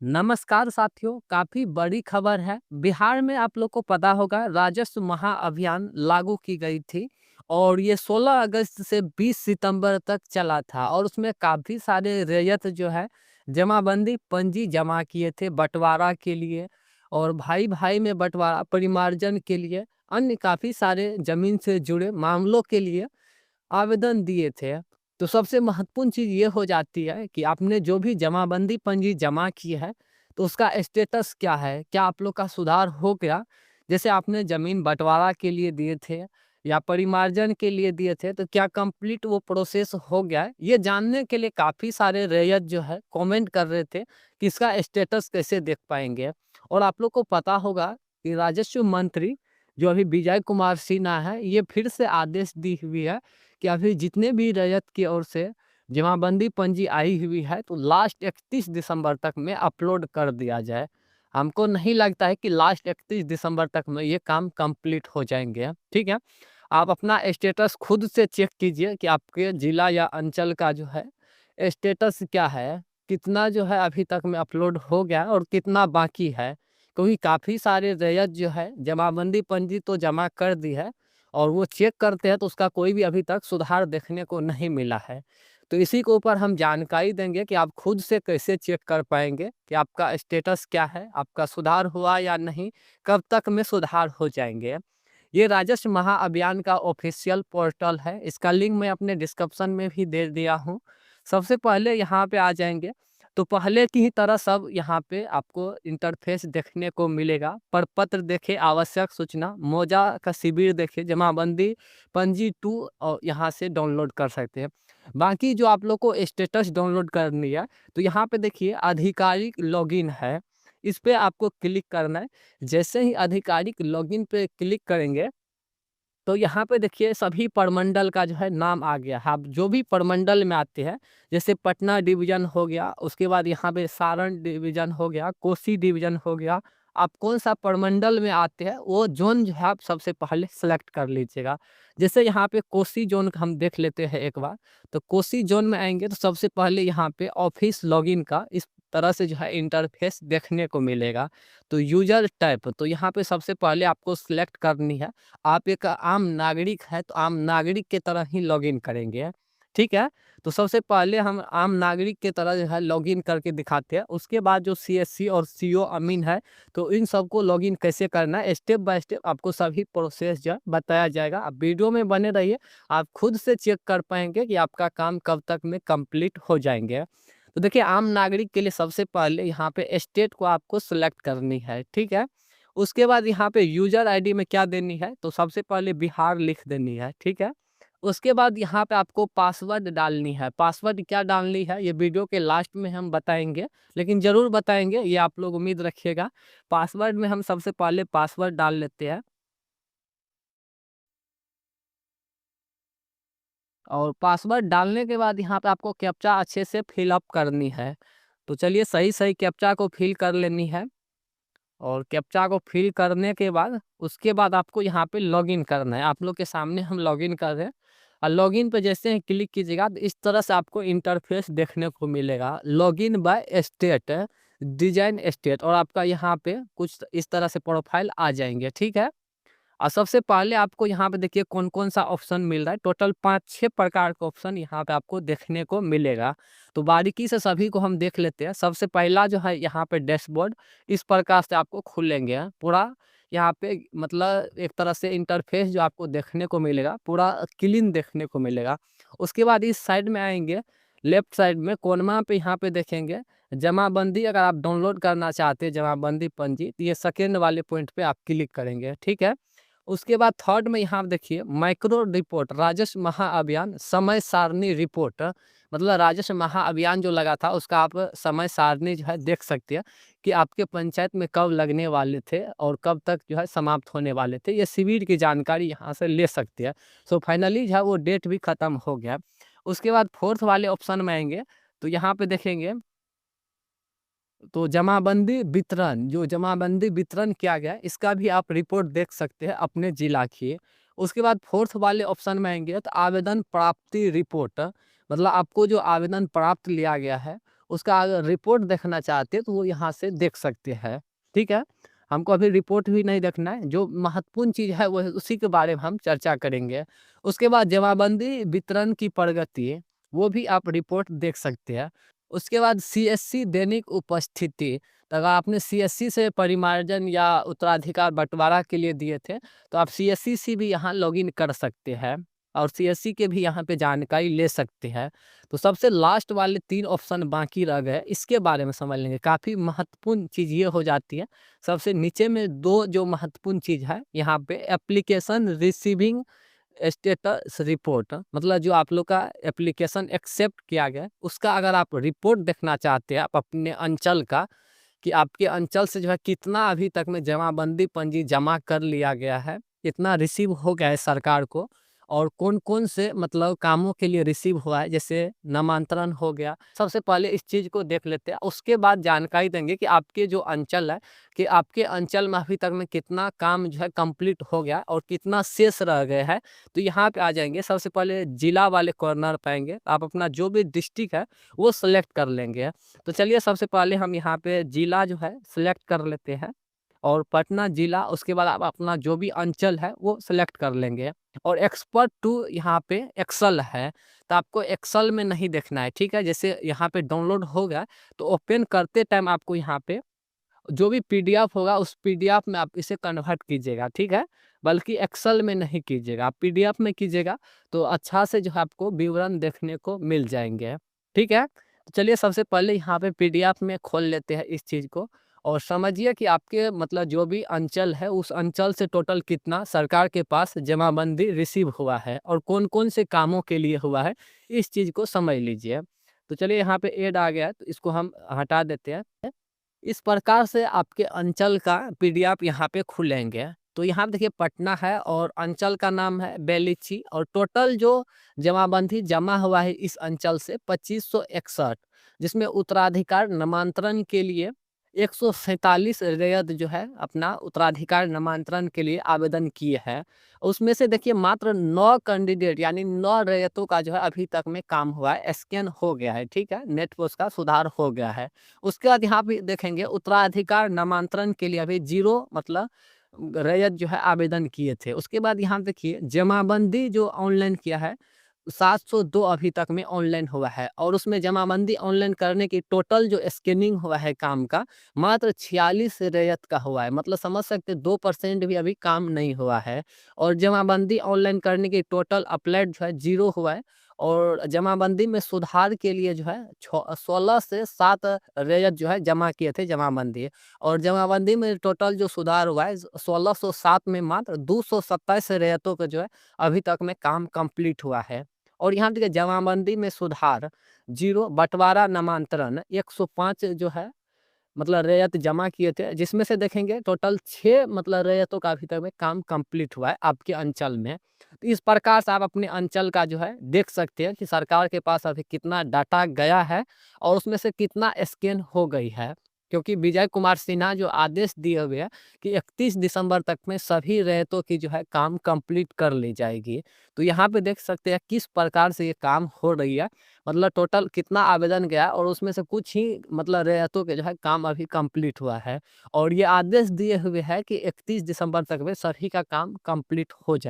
नमस्कार साथियों, काफी बड़ी खबर है। बिहार में आप लोग को पता होगा राजस्व महाअभियान लागू की गई थी और ये 16 अगस्त से 20 सितंबर तक चला था और उसमें काफी सारे रैयत जो है जमाबंदी पंजी जमा किए थे बंटवारा के लिए और भाई भाई में बंटवारा परिमार्जन के लिए अन्य काफी सारे जमीन से जुड़े मामलों के लिए आवेदन दिए थे। तो सबसे महत्वपूर्ण चीज़ ये हो जाती है कि आपने जो भी जमाबंदी पंजी जमा की है, तो उसका स्टेटस क्या है? क्या आप लोग का सुधार हो गया? जैसे आपने ज़मीन बँटवारा के लिए दिए थे या परिमार्जन के लिए दिए थे, तो क्या कंप्लीट वो प्रोसेस हो गया है? ये जानने के लिए काफ़ी सारे रैयत जो है कमेंट कर रहे थे कि इसका स्टेटस कैसे देख पाएँगे? और आप लोग को पता होगा कि राजस्व मंत्री जो अभी विजय कुमार सिन्हा है, ये फिर से आदेश दी हुई है कि अभी जितने भी रैयत की ओर से जमाबंदी पंजी आई हुई है तो लास्ट 31 दिसंबर तक में अपलोड कर दिया जाए। हमको नहीं लगता है कि लास्ट 31 दिसंबर तक में ये काम कंप्लीट हो जाएँगे, ठीक है? आप अपना स्टेटस खुद से चेक कीजिए कि आपके ज़िला या अंचल का जो है स्टेटस क्या है? कितना जो है अभी तक में अपलोड हो गया और कितना बाकी है? क्योंकि काफ़ी सारे रैयत जो है जमाबंदी पंजी तो जमा कर दी है और वो चेक करते हैं तो उसका कोई भी अभी तक सुधार देखने को नहीं मिला है। तो इसी के ऊपर हम जानकारी देंगे कि आप खुद से कैसे चेक कर पाएँगे कि आपका स्टेटस क्या है, आपका सुधार हुआ या नहीं, कब तक में सुधार हो जाएँगे। ये राजस्व महाअभियान का ऑफ़िशियल पोर्टल है, इसका लिंक मैं अपने डिस्क्रिप्शन में भी दे दिया हूँ। सबसे पहले यहाँ पे आ जाएँगे, तो पहले की ही तरह सब यहाँ पे आपको इंटरफ़ेस देखने को मिलेगा। प्रपत्र देखें, आवश्यक सूचना, मौजा का शिविर देखें, जमाबंदी, पंजी 2 और यहाँ से डाउनलोड कर सकते हैं। बाकी जो आप लोग को स्टेटस डाउनलोड करनी है, तो यहाँ पे देखिए आधिकारिक लॉगिन है, इस पे आपको क्लिक करना है। जैसे ही आधिकारिक लॉगिन पे क्लिक करेंगे तो यहाँ पे देखिए सभी प्रमंडल का जो है नाम आ गया है। आप जो भी प्रमंडल में आते हैं, जैसे पटना डिवीज़न हो गया, उसके बाद यहाँ पे सारण डिवीज़न हो गया, कोसी डिवीज़न हो गया। आप कौन-सा प्रमंडल में आते हैं, वो ज़ोन जो है आप सबसे पहले सेलेक्ट कर लीजिएगा। जैसे यहाँ पे कोसी ज़ोन का हम देख लेते हैं एक बार, तो कोसी ज़ोन में आएँगे तो सबसे पहले यहाँ पे ऑफ़िस लॉगिन का इस तरह से जो है इंटरफ़ेस देखने को मिलेगा। तो यूज़र टाइप, तो यहाँ पे सबसे पहले आपको सेलेक्ट करनी है। आप एक आम नागरिक हैं, तो आम नागरिक की तरह ही लॉगिन करेंगे, ठीक है? तो सबसे पहले हम आम नागरिक की तरह जो है लॉगिन करके दिखाते हैं। उसके बाद जो सीएससी और सीओ अमीन है, तो इन सबको लॉगिन कैसे करना है, स्टेप बाय स्टेप आपको सभी प्रोसेस जो है बताया जाएगा। आप वीडियो में बने रहिए, आप खुद से चेक कर पाएँगे कि आपका काम कब तक में कंप्लीट हो जाएँगे। तो देखिए आम नागरिक के लिए सबसे पहले यहाँ पे स्टेट को आपको सेलेक्ट करनी है, ठीक है? उसके बाद यहाँ पे यूज़र आईडी में क्या देनी है, तो सबसे पहले बिहार लिख देनी है, ठीक है? उसके बाद यहाँ पे आपको पासवर्ड डालनी है। पासवर्ड क्या डालनी है, ये वीडियो के लास्ट में हम बताएँगे, लेकिन ज़रूर बताएँगे, ये आप लोग उम्मीद रखिएगा। पासवर्ड में हम सबसे पहले पासवर्ड डाल लेते हैं और पासवर्ड डालने के बाद यहाँ पे आपको कैप्चा अच्छे से फिल अप करनी है। तो चलिए सही-सही कैप्चा को फिल कर लेनी है। और कैप्चा को फिल करने के बाद उसके बाद आपको यहाँ पे लॉगिन करना है। आप लोग के सामने हम लॉगिन कर रहे हैं और लॉगिन पे जैसे ही क्लिक कीजिएगा तो इस तरह से आपको इंटरफेस देखने को मिलेगा। Login by state, design state, और आपका यहाँ पे कुछ इस तरह से प्रोफाइल आ जाएंगे, ठीक है। और सबसे पहले आपको यहाँ पे देखिए कौन-कौन सा ऑप्शन मिल रहा है। टोटल 5-6 प्रकार का ऑप्शन यहाँ पे आपको देखने को मिलेगा। तो बारीकी से सभी को हम देख लेते हैं। सबसे पहला जो है यहाँ पे डैशबोर्ड, इस प्रकार से आपको खुलेंगे। पूरा यहाँ पे मतलब एक तरह से इंटरफेस जो आपको देखने को मिलेगा, पूरा क्लीन देखने को मिलेगा। उसके बाद इस साइड में आएँगे, लेफ्ट साइड में कोनमा पे यहाँ पे देखेंगे जमाबंदी, अगर आप डाउनलोड करना चाहते हैं जमाबंदी पंजी, तो ये सेकंड वाले पॉइंट पे आप क्लिक करेंगे, ठीक है। उसके बाद थर्ड में यहाँ देखिए माइक्रो रिपोर्ट, राजस्व महाअभियान समय सारणी रिपोर्ट, मतलब राजस्व महाअभियान जो लगा था उसका आप समय सारणी जो है देख सकते हैं कि आपके पंचायत में कब लगने वाले थे और कब तक जो है समाप्त होने वाले थे। ये शिविर की जानकारी यहाँ से ले सकते हैं। सो फाइनली जो है वो डेट भी खत्म हो गया। उसके बाद फोर्थ वाले ऑप्शन में आएंगे तो यहाँ पे देखेंगे तो जमाबंदी वितरण, जो जमाबंदी वितरण किया गया है, इसका भी आप रिपोर्ट देख सकते हैं अपने जिला की। उसके बाद फोर्थ वाले ऑप्शन में आएँगे तो आवेदन प्राप्ति रिपोर्ट, मतलब आपको जो आवेदन प्राप्त लिया गया है, उसका अगर रिपोर्ट देखना चाहते हैं तो वो यहाँ से देख सकते हैं। ठीक है? हमको अभी रिपोर्ट भी नहीं देखना है, जो महत्वपूर्ण चीज़ है वो उसी के बारे में हम चर्चा करेंगे। उसके बाद जमाबंदी वितरण की प्रगति, वो भी आप रिपोर्ट देख सकते हैं। उसके बाद सीएससी दैनिक उपस्थिति, तो अगर आपने सीएससी से परिमार्जन या उत्तराधिकार बंटवारा के लिए दिए थे, तो आप सीएससी से भी यहाँ लॉगिन कर सकते हैं और सीएससी के भी यहाँ पे जानकारी ले सकते हैं। तो सबसे लास्ट वाले 3 ऑप्शन बाकी रह गए, इसके बारे में समझ लेंगे। काफ़ी महत्वपूर्ण चीज़ ये हो जाती है, सबसे नीचे में 2 जो महत्वपूर्ण चीज़ है यहाँ पे एप्लीकेशन रिसीविंग स्टेटस रिपोर्ट, मतलब जो आप लोग का एप्लीकेशन एक्सेप्ट किया गया है, उसका अगर आप रिपोर्ट देखना चाहते हैं आप अपने अंचल का, कि आपके अंचल से जो है कितना अभी तक में जमाबंदी पंजी जमा कर लिया गया है, कितना रिसीव हो गया है सरकार को, और कौन-कौन से मतलब कामों के लिए रिसीव हुआ है, जैसे नामांतरण हो गया। सबसे पहले इस चीज़ को देख लेते हैं, उसके बाद जानकारी देंगे कि आपके जो अंचल है, कि आपके अंचल में अभी तक में कितना काम जो है कंप्लीट हो गया और कितना शेष रह गए हैं। तो यहाँ पे आ जाएँगे, सबसे पहले जिला वाले कॉर्नर पाएँगे, आप अपना जो भी डिस्ट्रिक्ट है, वो सेलेक्ट कर लेंगे। तो चलिए सबसे पहले हम यहाँ पे जिला जो है सिलेक्ट कर लेते हैं और पटना जिला, उसके बाद आप अपना जो भी अंचल है वो सिलेक्ट कर लेंगे। और एक्सपर्ट टू यहाँ पे एक्सेल है, तो आपको एक्सेल में नहीं देखना है, ठीक है? जैसे यहाँ पे डाउनलोड होगा तो ओपन करते टाइम आपको यहाँ पे जो भी पीडीएफ होगा उस पीडीएफ में आप इसे कन्वर्ट कीजिएगा, ठीक है? बल्कि एक्सेल में नहीं कीजिएगा, आप पीडीएफ में कीजिएगा तो अच्छा से जो है आपको विवरण देखने को मिल जाएँगे, ठीक है? तो चलिए सबसे पहले यहाँ पे पीडीएफ में खोल लेते हैं इस चीज़ को और समझिए कि आपके मतलब जो भी अंचल है उस अंचल से टोटल कितना सरकार के पास जमाबंदी रिसीव हुआ है और कौन-कौन से कामों के लिए हुआ है, इस चीज़ को समझ लीजिए। तो चलिए यहाँ पे ऐड आ गया है तो इसको हम हटा देते हैं। इस प्रकार से आपके अंचल का पीडीएफ यहाँ पे खुलेंगे। तो यहाँ पे देखिए पटना है और अंचल का नाम है बेलीची और टोटल जो जमाबंदी जमा हुआ है इस अंचल से 2561, जिसमें उत्तराधिकार नामांतरण के लिए 147 रैयत जो है अपना उत्तराधिकार नामांतरण के लिए आवेदन किए हैं। उसमें से देखिए मात्र 9 कैंडिडेट यानी 9 रैयतों का जो है अभी तक में काम हुआ है, स्कैन हो गया है, ठीक है? नेट पे उसका सुधार हो गया है। उसके बाद यहाँ पे देखेंगे उत्तराधिकार नामांतरण के लिए अभी 0 मतलब रैयत जो है आवेदन किए थे। उसके बाद यहाँ देखिए जमाबंदी जो ऑनलाइन किया है 702 अभी तक में ऑनलाइन हुआ है और उसमें जमाबंदी ऑनलाइन करने की टोटल जो स्कैनिंग हुआ है काम का मात्र 46 रैयत का हुआ है, मतलब समझ सकते 2% भी अभी काम नहीं हुआ है। और जमाबंदी ऑनलाइन करने की टोटल अप्लाइड जो है 0 हुआ है और जमाबंदी में सुधार के लिए जो है 16 से 7 रैयत जो है जमा किए थे जमाबंदी, और जमाबंदी में टोटल जो सुधार हुआ है 1607 में मात्र 227 रैयतों का जो है अभी तक में काम कंप्लीट हुआ है। और यहाँ देखिए जमाबंदी में सुधार 0, बंटवारा नामांतरण 105 जो है मतलब रैयत जमा किए थे, जिसमें से देखेंगे टोटल 6 मतलब रैयतों का अभी तक में काम कंप्लीट हुआ है आपके अंचल में। तो इस प्रकार से आप अपने अंचल का जो है देख सकते हैं कि सरकार के पास अभी कितना डाटा गया है और उसमें से कितना स्कैन हो गई है। क्योंकि विजय कुमार सिन्हा जो आदेश दिए हुए हैं कि 31 दिसंबर तक में सभी रैयतों की जो है काम कंप्लीट कर ली जाएगी। तो यहाँ पे देख सकते हैं किस प्रकार से ये काम हो रही है, मतलब टोटल कितना आवेदन गया और उसमें से कुछ ही मतलब रियायतों के जो है काम अभी कंप्लीट हुआ है और ये आदेश दिए हुए है कि 31 दिसंबर तक में सभी का काम कंप्लीट हो जाए।